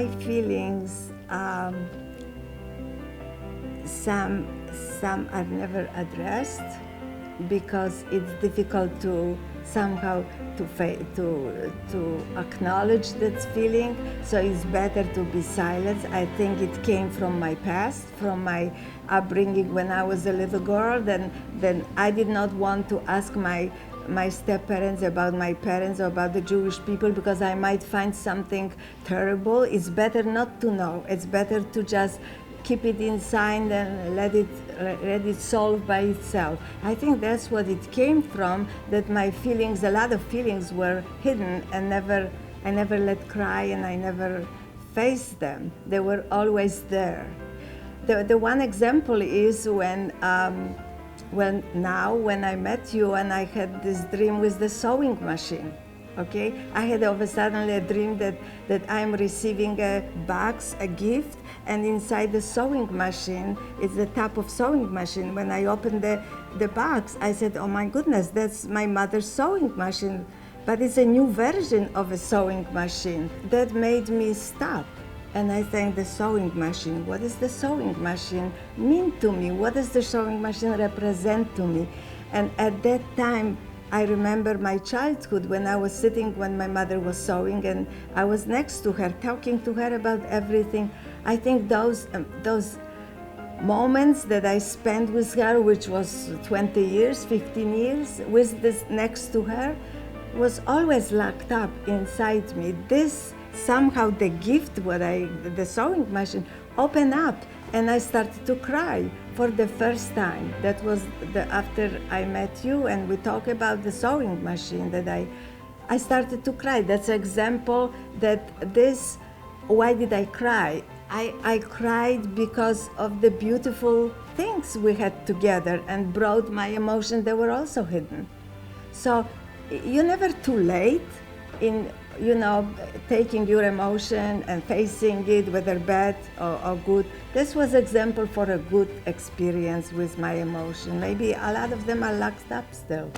my feelings, some I've never addressed because it's difficult to somehow to acknowledge that feeling. So it's better to be silent. I think it came from my past, from my upbringing when I was a little girl. Then I did not want to ask my step-parents about my parents or about the Jewish people because I might find something terrible. It's better not to know. It's better to just keep it inside and let it solve by itself. I think that's what it came from, that my feelings, a lot of feelings were hidden and I never let cry and I never faced them. They were always there. The one example is when I met you and I had this dream with the sewing machine. Okay, I had all of a sudden a dream that I'm receiving a box, a gift, and inside the sewing machine, it's the top of sewing machine. When I opened the box, I said, oh my goodness, that's my mother's sewing machine, but it's a new version of a sewing machine. That made me stop. And I think the sewing machine, what does the sewing machine mean to me? What does the sewing machine represent to me? And at that time, I remember my childhood when I was sitting when my mother was sewing and I was next to her, talking to her about everything. I think those moments that I spent with her, which was 20 years, 15 years, with this next to her, was always locked up inside me. This, somehow the gift, the sewing machine, opened up and I started to cry for the first time. That was after I met you and we talked about the sewing machine that I started to cry. That's an example that this, why did I cry? I cried because of the beautiful things we had together and brought my emotions that were also hidden. So you're never too late in, taking your emotion and facing it, whether bad or good. This was example for a good experience with my emotion. Maybe a lot of them are locked up still.